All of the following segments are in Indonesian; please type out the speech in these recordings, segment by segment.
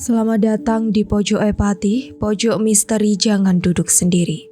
Selamat datang di pojok empati, pojok misteri jangan duduk sendiri.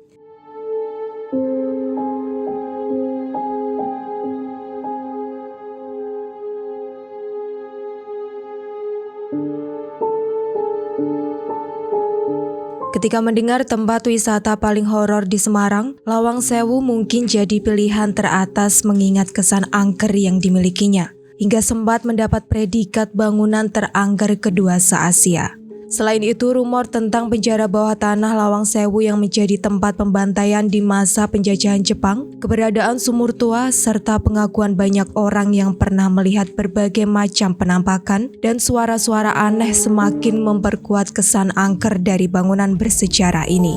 Ketika mendengar tempat wisata paling horor di Semarang, Lawang Sewu mungkin jadi pilihan teratas mengingat kesan angker yang dimilikinya, hingga sempat mendapat predikat bangunan terangker kedua se-Asia. Selain itu, rumor tentang penjara bawah tanah Lawang Sewu yang menjadi tempat pembantaian di masa penjajahan Jepang, keberadaan sumur tua, serta pengakuan banyak orang yang pernah melihat berbagai macam penampakan dan suara-suara aneh semakin memperkuat kesan angker dari bangunan bersejarah ini.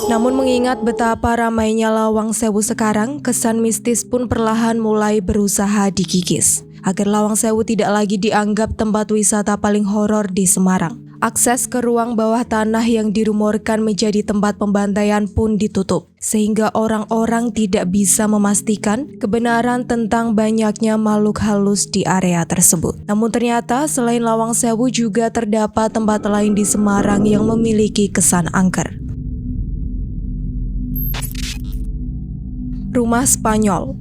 Namun mengingat betapa ramainya Lawang Sewu sekarang, kesan mistis pun perlahan mulai berusaha dikikis, agar Lawang Sewu tidak lagi dianggap tempat wisata paling horor di Semarang. Akses ke ruang bawah tanah yang dirumorkan menjadi tempat pembantaian pun ditutup, sehingga orang-orang tidak bisa memastikan kebenaran tentang banyaknya makhluk halus di area tersebut. Namun ternyata selain Lawang Sewu juga terdapat tempat lain di Semarang yang memiliki kesan angker. Rumah Spanyol.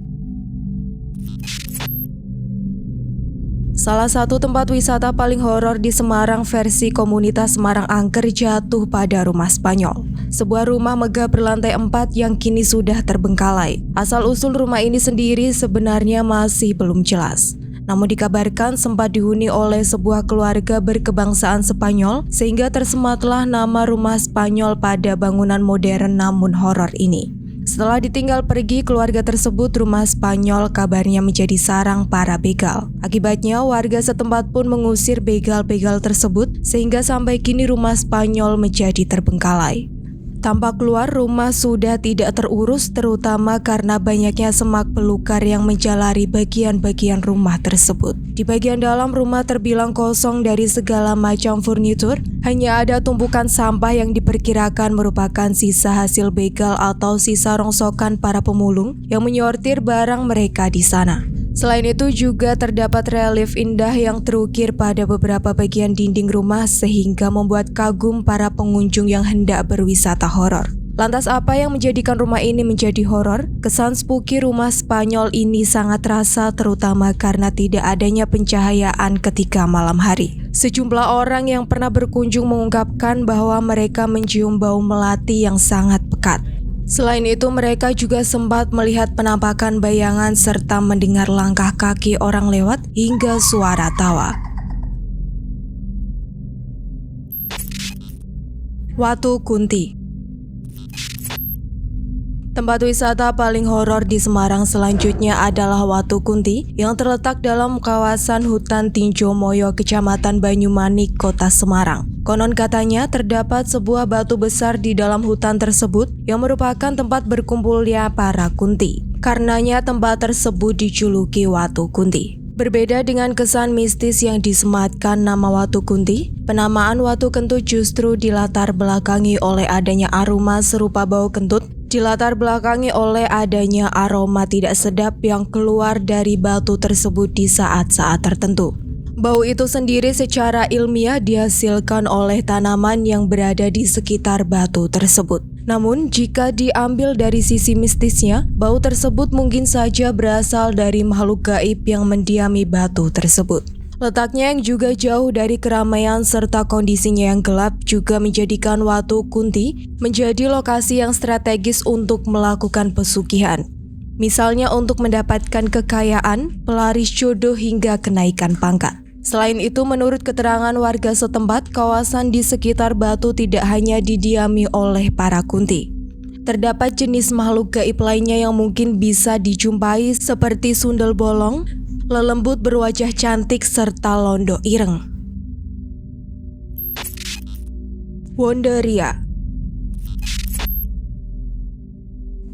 Salah satu tempat wisata paling horor di Semarang versi komunitas Semarang Angker jatuh pada Rumah Spanyol. Sebuah rumah megah berlantai 4 yang kini sudah terbengkalai. Asal-usul rumah ini sendiri sebenarnya masih belum jelas. Namun dikabarkan sempat dihuni oleh sebuah keluarga berkebangsaan Spanyol, sehingga tersematlah nama Rumah Spanyol pada bangunan modern namun horor ini. Setelah ditinggal pergi keluarga tersebut, Rumah Spanyol kabarnya menjadi sarang para begal. Akibatnya warga setempat pun mengusir begal-begal tersebut, sehingga sampai kini Rumah Spanyol menjadi terbengkalai. Tampak keluar rumah sudah tidak terurus, terutama karena banyaknya semak belukar yang menjalari bagian-bagian rumah tersebut. Di bagian dalam rumah terbilang kosong dari segala macam furnitur, hanya ada tumpukan sampah yang diperkirakan merupakan sisa hasil begal atau sisa rongsokan para pemulung yang menyortir barang mereka di sana. Selain itu juga terdapat relief indah yang terukir pada beberapa bagian dinding rumah sehingga membuat kagum para pengunjung yang hendak berwisata horor. Lantas apa yang menjadikan rumah ini menjadi horor? Kesan spooky Rumah Spanyol ini sangat terasa terutama karena tidak adanya pencahayaan ketika malam hari. Sejumlah orang yang pernah berkunjung mengungkapkan bahwa mereka mencium bau melati yang sangat pekat. Selain itu, mereka juga sempat melihat penampakan bayangan serta mendengar langkah kaki orang lewat hingga suara tawa. Watu Kunti. Tempat wisata paling horor di Semarang selanjutnya adalah Watu Kunti yang terletak dalam kawasan hutan Tinjo Moyo, Kecamatan Banyumanik, Kota Semarang. Konon katanya terdapat sebuah batu besar di dalam hutan tersebut yang merupakan tempat berkumpulnya para kunti. Karenanya tempat tersebut dijuluki Watu Kunti. Berbeda dengan kesan mistis yang disematkan nama Watu Kunti, penamaan Watu Kentut justru dilatar belakangi oleh adanya aroma serupa bau kentut, dilatar belakangi oleh adanya aroma tidak sedap yang keluar dari batu tersebut di saat-saat tertentu. Bau itu sendiri secara ilmiah dihasilkan oleh tanaman yang berada di sekitar batu tersebut. Namun, jika diambil dari sisi mistisnya, bau tersebut mungkin saja berasal dari makhluk gaib yang mendiami batu tersebut. Letaknya yang juga jauh dari keramaian serta kondisinya yang gelap juga menjadikan Watu Kunti menjadi lokasi yang strategis untuk melakukan pesugihan. Misalnya untuk mendapatkan kekayaan, pelaris jodoh hingga kenaikan pangkat. Selain itu, menurut keterangan warga setempat, kawasan di sekitar batu tidak hanya didiami oleh para kunti. Terdapat jenis makhluk gaib lainnya yang mungkin bisa dijumpai seperti sundel bolong, lelembut berwajah cantik, serta londo ireng. Wonderia.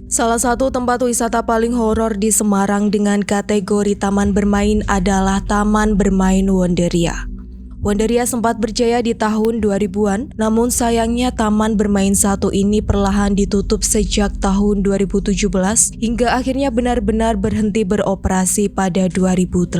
Salah satu tempat wisata paling horor di Semarang dengan kategori taman bermain adalah Taman Bermain Wonderia. Wonderia sempat berjaya di tahun 2000-an, namun sayangnya taman bermain satu ini perlahan ditutup sejak tahun 2017 hingga akhirnya benar-benar berhenti beroperasi pada 2018.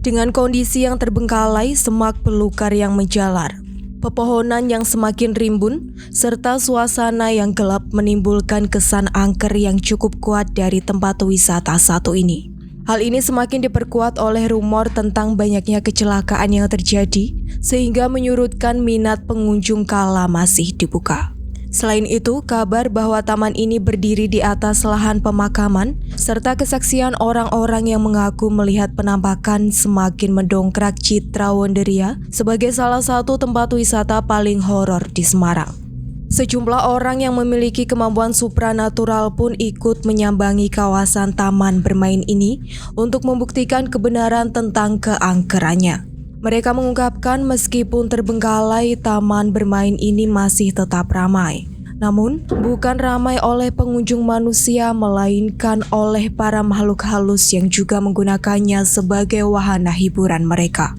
Dengan kondisi yang terbengkalai, semak belukar yang menjalar, pepohonan yang semakin rimbun, serta suasana yang gelap menimbulkan kesan angker yang cukup kuat dari tempat wisata satu ini. Hal ini semakin diperkuat oleh rumor tentang banyaknya kecelakaan yang terjadi, sehingga menyurutkan minat pengunjung kala masih dibuka. Selain itu, kabar bahwa taman ini berdiri di atas lahan pemakaman, serta kesaksian orang-orang yang mengaku melihat penampakan semakin mendongkrak citra Wonderia sebagai salah satu tempat wisata paling horor di Semarang. Sejumlah orang yang memiliki kemampuan supranatural pun ikut menyambangi kawasan taman bermain ini untuk membuktikan kebenaran tentang keangkerannya. Mereka mengungkapkan meskipun terbengkalai, taman bermain ini masih tetap ramai. Namun, bukan ramai oleh pengunjung manusia, melainkan oleh para makhluk halus yang juga menggunakannya sebagai wahana hiburan mereka.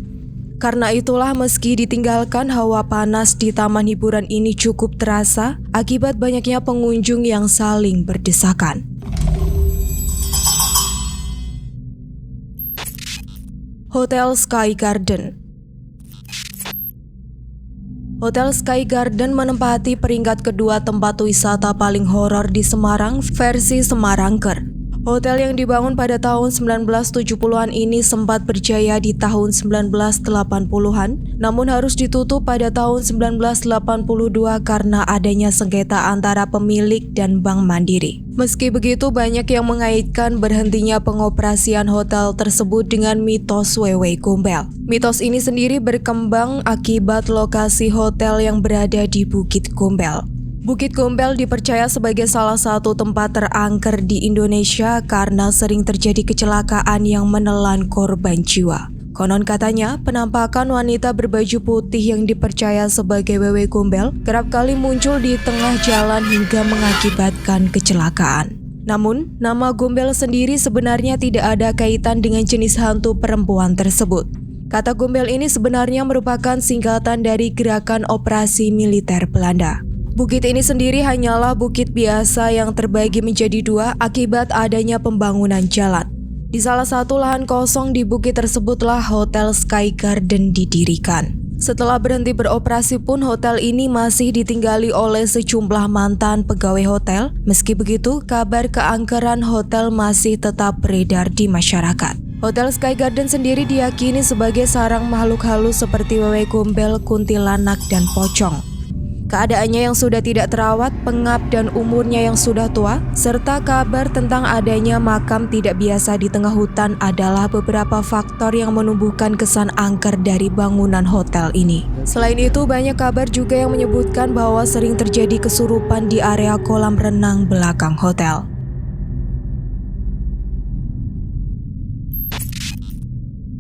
Karena itulah meski ditinggalkan, hawa panas di taman hiburan ini cukup terasa akibat banyaknya pengunjung yang saling berdesakan. Hotel Sky Garden. Hotel Sky Garden menempati peringkat kedua tempat wisata paling horor di Semarang versi Semarangker. Hotel yang dibangun pada tahun 1970-an ini sempat berjaya di tahun 1980-an, namun harus ditutup pada tahun 1982 karena adanya sengketa antara pemilik dan Bank Mandiri. Meski begitu, banyak yang mengaitkan berhentinya pengoperasian hotel tersebut dengan mitos Wewe Gombel. Mitos ini sendiri berkembang akibat lokasi hotel yang berada di Bukit Gombel. Bukit Gombel dipercaya sebagai salah satu tempat terangker di Indonesia karena sering terjadi kecelakaan yang menelan korban jiwa. Konon katanya, penampakan wanita berbaju putih yang dipercaya sebagai Wewe Gombel kerap kali muncul di tengah jalan hingga mengakibatkan kecelakaan. Namun, nama Gombel sendiri sebenarnya tidak ada kaitan dengan jenis hantu perempuan tersebut. Kata Gombel ini sebenarnya merupakan singkatan dari Gerakan Operasi Militer Belanda. Bukit ini sendiri hanyalah bukit biasa yang terbagi menjadi dua akibat adanya pembangunan jalan. Di salah satu lahan kosong di bukit tersebutlah Hotel Sky Garden didirikan. Setelah berhenti beroperasi pun hotel ini masih ditinggali oleh sejumlah mantan pegawai hotel. Meski begitu, kabar keangkeran hotel masih tetap beredar di masyarakat. Hotel Sky Garden sendiri diyakini sebagai sarang makhluk halus seperti Wewe Gombel, kuntilanak, dan pocong. Keadaannya yang sudah tidak terawat, pengap, dan umurnya yang sudah tua, serta kabar tentang adanya makam tidak biasa di tengah hutan adalah beberapa faktor yang menumbuhkan kesan angker dari bangunan hotel ini. Selain itu, banyak kabar juga yang menyebutkan bahwa sering terjadi kesurupan di area kolam renang belakang hotel.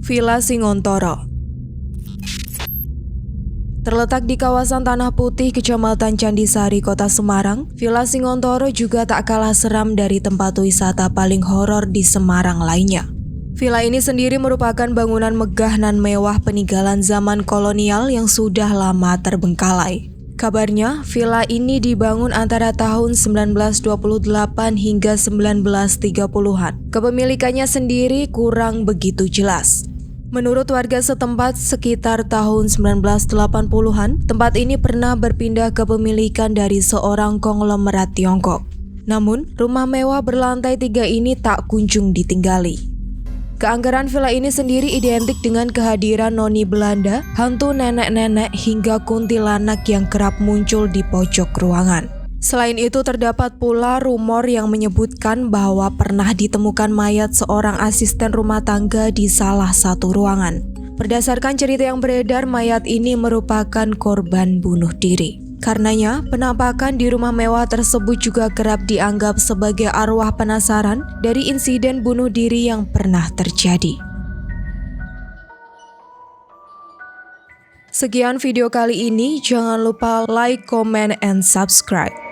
Villa Singontoro. Terletak di kawasan Tanah Putih, Kecamatan Candisari, Kota Semarang, Villa Singontoro juga tak kalah seram dari tempat wisata paling horor di Semarang lainnya. Villa ini sendiri merupakan bangunan megah nan mewah peninggalan zaman kolonial yang sudah lama terbengkalai. Kabarnya, villa ini dibangun antara tahun 1928 hingga 1930-an. Kepemilikannya sendiri kurang begitu jelas. Menurut warga setempat, sekitar tahun 1980-an, tempat ini pernah berpindah kepemilikan dari seorang konglomerat Tiongkok. Namun, rumah mewah berlantai 3 ini tak kunjung ditinggali. Keangkeran villa ini sendiri identik dengan kehadiran noni Belanda, hantu nenek-nenek, hingga kuntilanak yang kerap muncul di pojok ruangan. Selain itu, terdapat pula rumor yang menyebutkan bahwa pernah ditemukan mayat seorang asisten rumah tangga di salah satu ruangan. Berdasarkan cerita yang beredar, mayat ini merupakan korban bunuh diri. Karenanya, penampakan di rumah mewah tersebut juga kerap dianggap sebagai arwah penasaran dari insiden bunuh diri yang pernah terjadi. Sekian video kali ini, jangan lupa like, comment, and subscribe.